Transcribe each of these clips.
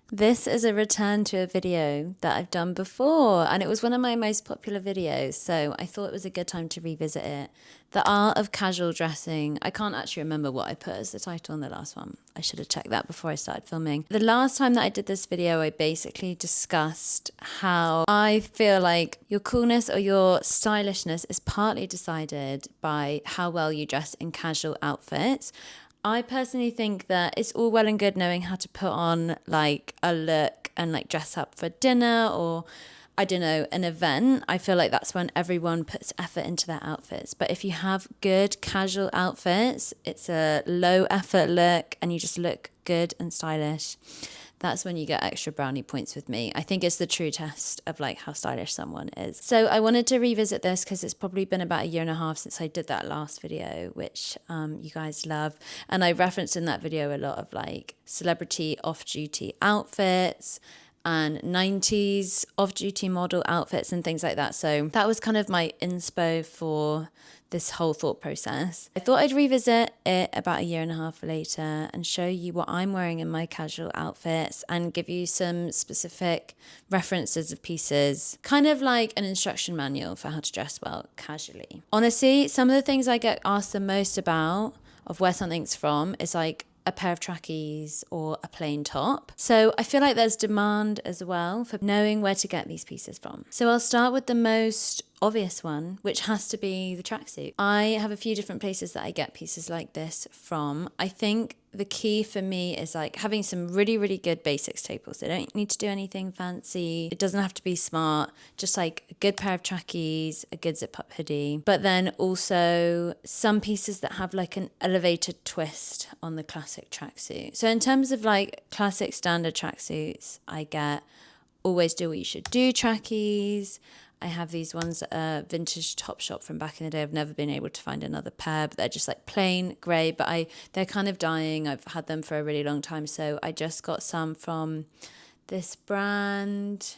This is a return to a video that I've done before, and it was one of my most popular videos, so I thought it was a good time to revisit it. The Art of Casual Dressing. I can't actually remember what I put as the title on the last one. I should have checked that before I started filming. The last time that I did this video, I basically discussed how I feel like your coolness or your stylishness is partly decided by how well you dress in casual outfits. I personally think that it's all well and good knowing how to put on like a look and like dress up for dinner or I don't know, an event. I feel like that's when everyone puts effort into their outfits. But if you have good casual outfits, it's a low effort look and you just look good and stylish. That's when you get extra brownie points with me. I think it's the true test of like how stylish someone is. So I wanted to revisit this because it's probably been about a year and a half since I did that last video, which you guys love. And I referenced in that video a lot of like celebrity off-duty outfits and 90s off-duty model outfits and things like that. So that was kind of my inspo for this whole thought process. I thought I'd revisit it about a year and a half later and show you what I'm wearing in my casual outfits and give you some specific references of pieces, kind of like an instruction manual for how to dress well casually. Honestly, some of the things I get asked the most about of where something's from is like a pair of trackies or a plain top. So I feel like there's demand as well for knowing where to get these pieces from. So I'll start with the most obvious one, which has to be the tracksuit. I have a few different places that I get pieces like this from. I think the key for me is like having some really, really good basic staples. They don't need to do anything fancy. It doesn't have to be smart. Just like a good pair of trackies, a good zip up hoodie, but then also some pieces that have like an elevated twist on the classic tracksuit. So in terms of like classic standard tracksuits, I get Always Do What You Should Do trackies. I have these ones that are vintage Topshop from back in the day. I've never been able to find another pair, but they're just like plain grey, but they're kind of dying. I've had them for a really long time. So I just got some from this brand.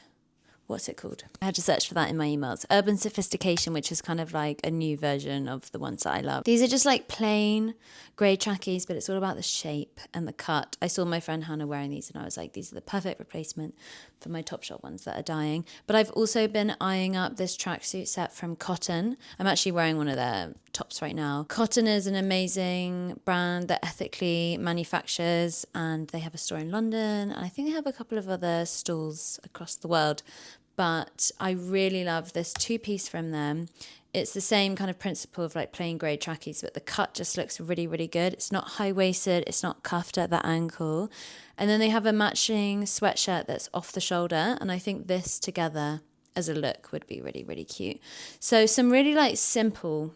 What's it called? I had to search for that in my emails. Urban Sophistication, which is kind of like a new version of the ones that I love. These are just like plain grey trackies, but it's all about the shape and the cut. I saw my friend Hannah wearing these and I was like, these are the perfect replacement for my Topshop ones that are dying. But I've also been eyeing up this tracksuit set from Cotton. I'm actually wearing one of their tops right now. Cotton is an amazing brand that ethically manufactures and they have a store in London. And I think they have a couple of other stores across the world. But I really love this two-piece from them. It's the same kind of principle of like plain grey trackies, but the cut just looks really, really good. It's not high-waisted, it's not cuffed at the ankle. And then they have a matching sweatshirt that's off the shoulder. And I think this together as a look would be really, really cute. So some really like simple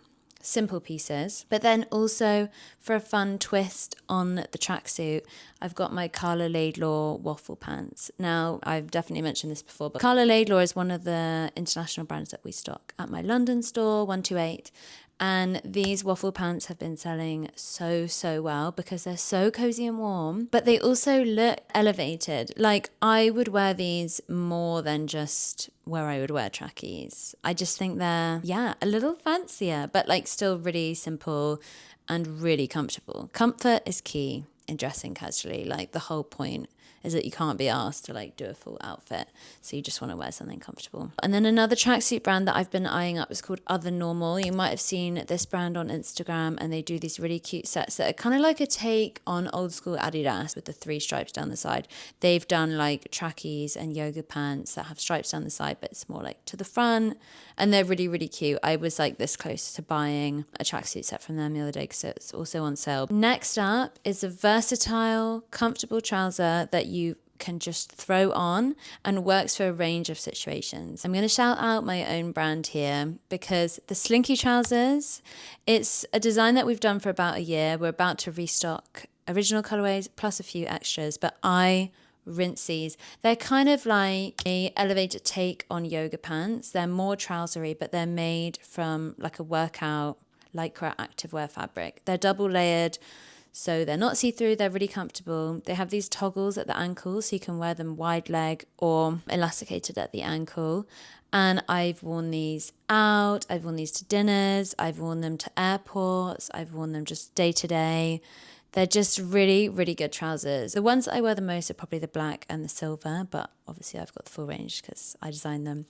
pieces, but then also for a fun twist on the tracksuit, I've got my Karla Laidlaw waffle pants. Now, I've definitely mentioned this before, but Karla Laidlaw is one of the international brands that we stock at my London store, 128. And these waffle pants have been selling so well because they're so cozy and warm, but they also look elevated. Like I would wear these more than just where I would wear trackies. I just think they're, a little fancier, but like still really simple and really comfortable. Comfort is key in dressing casually. Like the whole point is that you can't be asked to like do a full outfit. So you just want to wear something comfortable. And then another tracksuit brand that I've been eyeing up is called Other Normal. You might have seen this brand on Instagram and they do these really cute sets that are kind of like a take on old school Adidas with the 3 stripes down the side. They've done like trackies and yoga pants that have stripes down the side, but it's more like to the front. And they're really, really cute. I was like this close to buying a tracksuit set from them the other day because it's also on sale. Next up is a versatile, comfortable trouser that you can just throw on and works for a range of situations. I'm going to shout out my own brand here because the Slinky trousers, it's a design that we've done for about a year. We're about to restock original colorways plus a few extras, but I rinse these. They're kind of like a elevated take on yoga pants. They're more trousery, but they're made from like a workout lycra activewear fabric. They're double layered, so they're not see-through, they're really comfortable. They have these toggles at the ankles, so you can wear them wide leg or elasticated at the ankle. And I've worn these out, I've worn these to dinners, I've worn them to airports, I've worn them just day to day. They're just really, really good trousers. The ones that I wear the most are probably the black and the silver, but obviously I've got the full range because I designed them.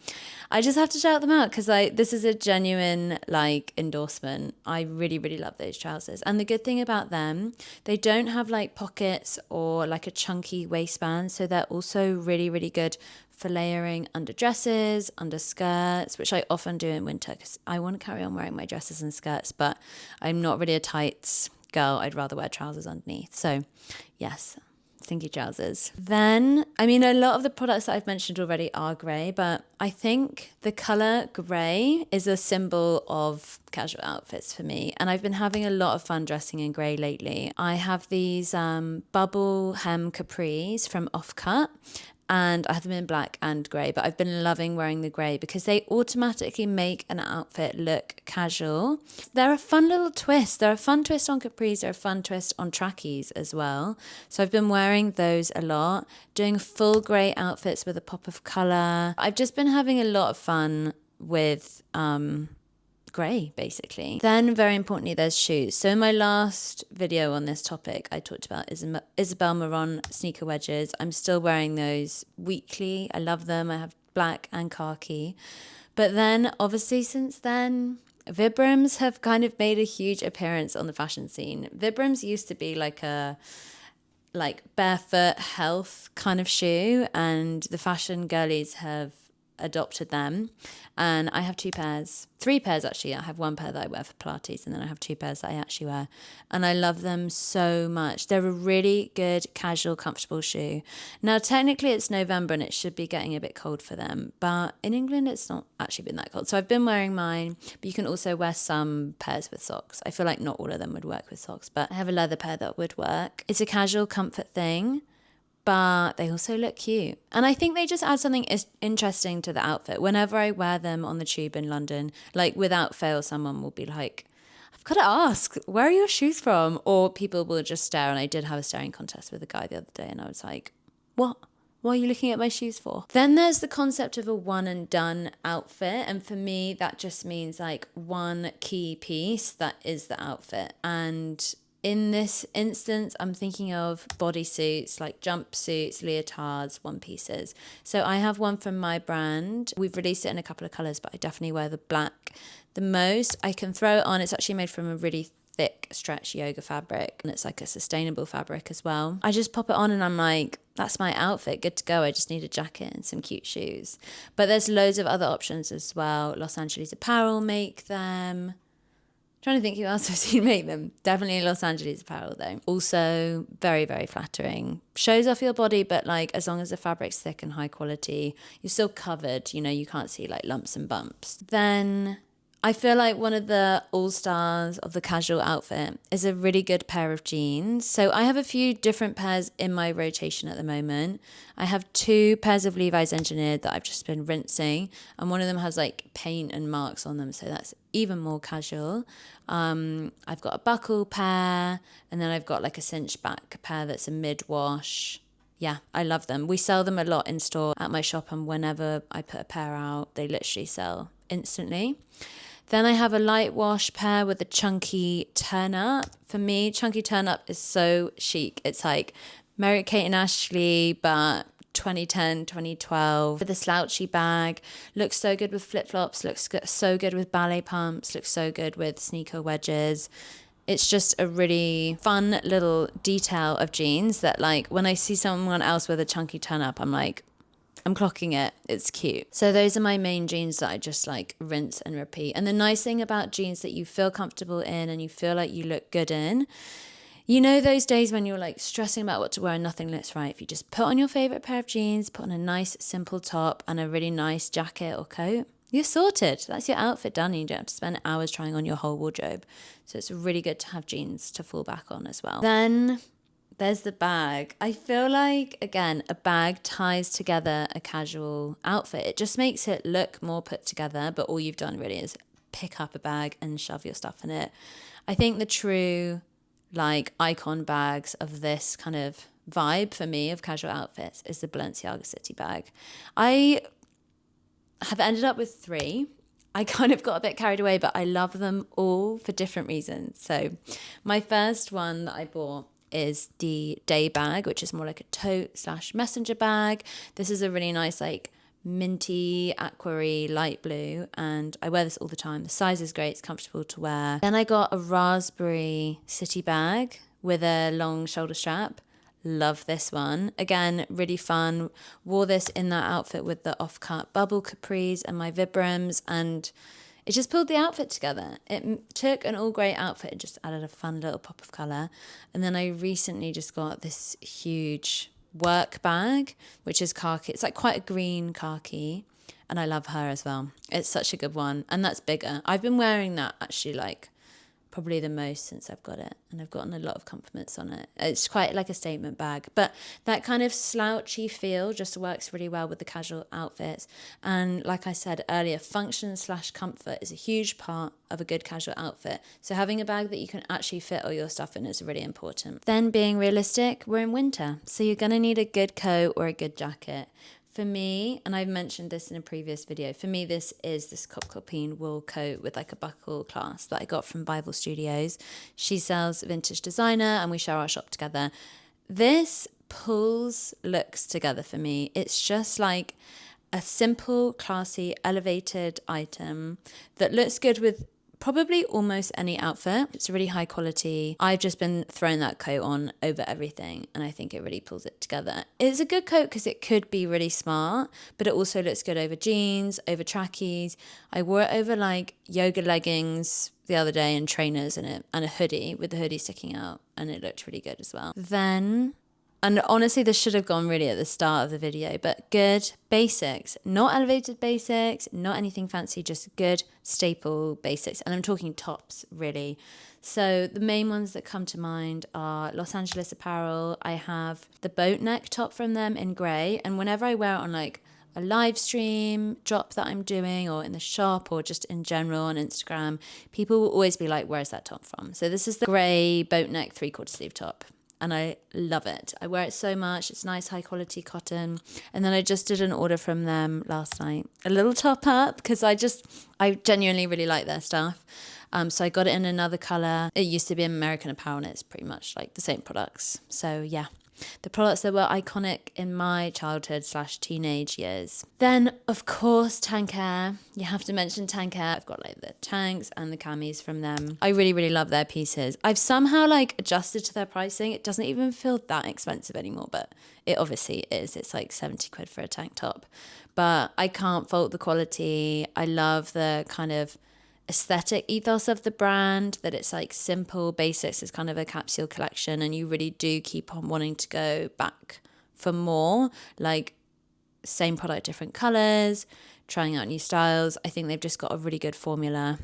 I just have to shout them out because this is a genuine like endorsement. I really, really love those trousers. And the good thing about them, they don't have like pockets or like a chunky waistband. So they're also really, really good for layering under dresses, under skirts, which I often do in winter because I want to carry on wearing my dresses and skirts, but I'm not really a tights girl. I'd rather wear trousers underneath. So yes, stinky trousers. Then, I mean, a lot of the products that I've mentioned already are grey, but I think the colour grey is a symbol of casual outfits for me. And I've been having a lot of fun dressing in grey lately. I have these bubble hem capris from Offcut, and I have them in black and grey, but I've been loving wearing the grey because they automatically make an outfit look casual. They're a fun little twist. They're a fun twist on capris. They're a fun twist on trackies as well. So I've been wearing those a lot, doing full grey outfits with a pop of colour. I've just been having a lot of fun with grey, basically. Then, very importantly, there's shoes. So in my last video on this topic, I talked about Isabella Vrana sneaker wedges. I'm still wearing those weekly. I love them. I have black and khaki. But then, obviously, since then, Vibrams have kind of made a huge appearance on the fashion scene. Vibrams used to be like a barefoot health kind of shoe, and the fashion girlies have adopted them. And I have 3 pairs actually. I have 1 pair that I wear for Pilates, and then I have 2 pairs that I actually wear, and I love them so much. They're a really good casual comfortable shoe. Now technically it's November and it should be getting a bit cold for them, but in England it's not actually been that cold, so I've been wearing mine. But you can also wear some pairs with socks. I feel like not all of them would work with socks, but I have a leather pair that would work. It's a casual comfort thing, but they also look cute. And I think they just add something interesting to the outfit. Whenever I wear them on the tube in London, like without fail, someone will be like, I've got to ask, where are your shoes from? Or people will just stare. And I did have a staring contest with a guy the other day, and I was like, what? What are you looking at my shoes for? Then there's the concept of a one and done outfit. And for me, that just means like one key piece that is the outfit. And in this instance, I'm thinking of bodysuits, like jumpsuits, leotards, one pieces. So I have one from my brand. We've released it in a couple of colours, but I definitely wear the black the most. I can throw it on. It's actually made from a really thick stretch yoga fabric, and it's like a sustainable fabric as well. I just pop it on and I'm like, that's my outfit, good to go. I just need a jacket and some cute shoes. But there's loads of other options as well. Los Angeles Apparel make them. Trying to think who else I've seen make them. Definitely Los Angeles Apparel though. Also very, very flattering. Shows off your body, but like as long as the fabric's thick and high quality, you're still covered. You know, you can't see like lumps and bumps. Then I feel like one of the all-stars of the casual outfit is a really good pair of jeans. So I have a few different pairs in my rotation at the moment. I have 2 pairs of Levi's Engineered that I've just been rinsing, and one of them has like paint and marks on them, so that's even more casual. I've got a buckle pair, and then I've got like a cinch back pair that's a mid-wash. Yeah, I love them. We sell them a lot in store at my shop, and whenever I put a pair out, they literally sell instantly. Then I have a light wash pair with a chunky turn up. For me, chunky turn up is so chic. It's like Mary-Kate and Ashley, but 2010, 2012, with a slouchy bag. Looks so good with flip-flops, looks so good with ballet pumps, looks so good with sneaker wedges. It's just a really fun little detail of jeans that like when I see someone else with a chunky turn up, I'm like, I'm clocking it. It's cute. So those are my main jeans that I just like rinse and repeat. And the nice thing about jeans that you feel comfortable in and you feel like you look good in, you know those days when you're like stressing about what to wear and nothing looks right, if you just put on your favorite pair of jeans, put on a nice simple top and a really nice jacket or coat, you're sorted. That's your outfit done. You don't have to spend hours trying on your whole wardrobe. So it's really good to have jeans to fall back on as well. Then there's the bag. I feel like, again, a bag ties together a casual outfit. It just makes it look more put together, but all you've done really is pick up a bag and shove your stuff in it. I think the true like icon bags of this kind of vibe for me of casual outfits is the Balenciaga City bag. I have ended up with 3. I kind of got a bit carried away, but I love them all for different reasons. So my first one that I bought is the day bag, which is more like a tote / messenger bag. This is a really nice like minty aquary light blue, and I wear this all the time. The size is great, it's comfortable to wear. Then I got a raspberry city bag with a long shoulder strap. Love this one. Again, really fun. Wore this in that outfit with the off-cut bubble capris and my Vibrams, and it just pulled the outfit together. It took an all grey outfit and just added a fun little pop of colour. And then I recently just got this huge work bag, which is khaki. It's like quite a green khaki, and I love her as well. It's such a good one, and that's bigger. I've been wearing that actually like probably the most since I've got it, and I've gotten a lot of compliments on it. It's quite like a statement bag, but that kind of slouchy feel just works really well with the casual outfits. And like I said earlier, function / comfort is a huge part of a good casual outfit. So having a bag that you can actually fit all your stuff in is really important. Then being realistic, we're in winter, so you're going to need a good coat or a good jacket. For me, and I've mentioned this in a previous video, for me this is this Copcopine wool coat with like a buckle clasp that I got from Bible Studios. She sells vintage designer and we share our shop together. This pulls looks together for me. It's just like a simple, classy, elevated item that looks good with probably almost any outfit. It's really high quality. I've just been throwing that coat on over everything, and I think it really pulls it together. It's a good coat because it could be really smart, but it also looks good over jeans, over trackies. I wore it over like yoga leggings the other day and trainers in it, and a hoodie with the hoodie sticking out, and it looked really good as well. Then, and honestly, this should have gone really at the start of the video, but good basics, not elevated basics, not anything fancy, just good staple basics. And I'm talking tops, really. So the main ones that come to mind are Los Angeles Apparel. I have the boat neck top from them in grey. And whenever I wear it on like a live stream drop that I'm doing, or in the shop, or just in general on Instagram, people will always be like, where's that top from? So this is the grey boat neck 3/4 sleeve top. And I love it. I wear it so much. It's nice, high quality cotton. And then I just did an order from them last night. A little top up, because I genuinely really like their stuff. So I got it in another colour. It used to be American Apparel, and it's pretty much like the same products. So yeah, the products that were iconic in my childhood / teenage years. Then, of course, Tank Air. You have to mention Tank Air. I've got like the tanks and the camis from them. I really, really love their pieces. I've somehow like adjusted to their pricing. It doesn't even feel that expensive anymore, but it obviously is. It's like 70 quid for a tank top. But I can't fault the quality. I love the kind of aesthetic ethos of the brand, that it's like simple basics. It's kind of a capsule collection, and you really do keep on wanting to go back for more, like same product, different colors, trying out new styles. I think they've just got a really good formula.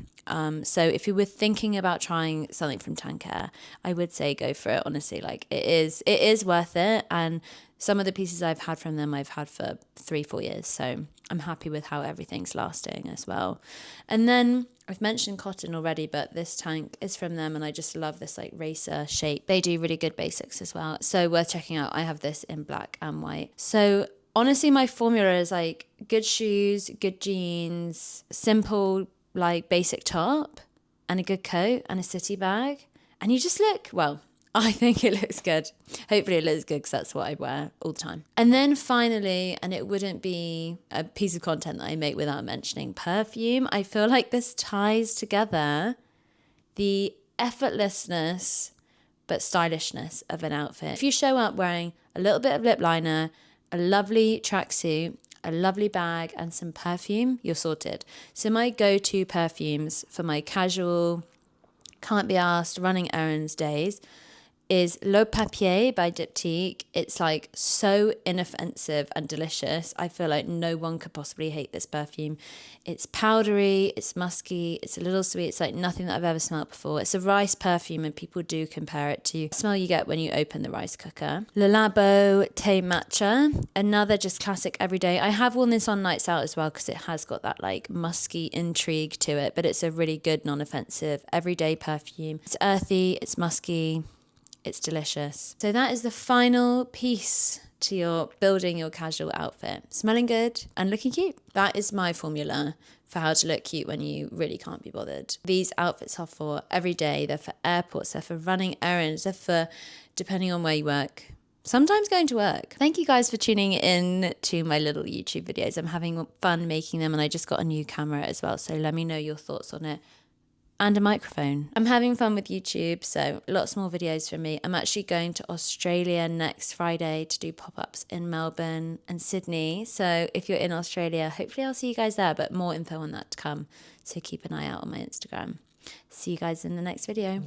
So if you were thinking about trying something from Tank Air, I would say go for it. Honestly, like it is worth it. And some of the pieces I've had from them, I've had for 3-4 years. So I'm happy with how everything's lasting as well. And then I've mentioned cotton already, but this tank is from them, and I just love this like racer shape. They do really good basics as well. So worth checking out. I have this in black and white. So honestly, my formula is like good shoes, good jeans, simple like basic top, and a good coat and a city bag. And you just look, well, I think it looks good. Hopefully it looks good, because that's what I wear all the time. And then finally, and it wouldn't be a piece of content that I make without mentioning perfume, I feel like this ties together the effortlessness but stylishness of an outfit. If you show up wearing a little bit of lip liner, a lovely tracksuit, a lovely bag, and some perfume, you're sorted. So my go-to perfumes for my casual, can't be asked, running errands days is Le Papier by Diptyque. It's like so inoffensive and delicious. I feel like no one could possibly hate this perfume. It's powdery, it's musky, it's a little sweet. It's like nothing that I've ever smelled before. It's a rice perfume, and people do compare it to the smell you get when you open the rice cooker. Le Labo Thé Matcha, another just classic everyday. I have worn this on nights out as well, because it has got that like musky intrigue to it, but it's a really good non-offensive everyday perfume. It's earthy, it's musky, It's delicious. So that is the final piece to your building your casual outfit. Smelling good and looking cute. That is my formula for how to look cute when you really can't be bothered. These outfits are for every day. They're for airports. They're for running errands. They're for, depending on where you work, sometimes going to work. Thank you guys for tuning in to my little YouTube videos. I'm having fun making them, and I just got a new camera as well. So let me know your thoughts on it. And a microphone. I'm having fun with YouTube, so lots more videos from me. I'm actually going to Australia next Friday to do pop-ups in Melbourne and Sydney. So if you're in Australia, hopefully I'll see you guys there, but more info on that to come. So keep an eye out on my Instagram. See you guys in the next video.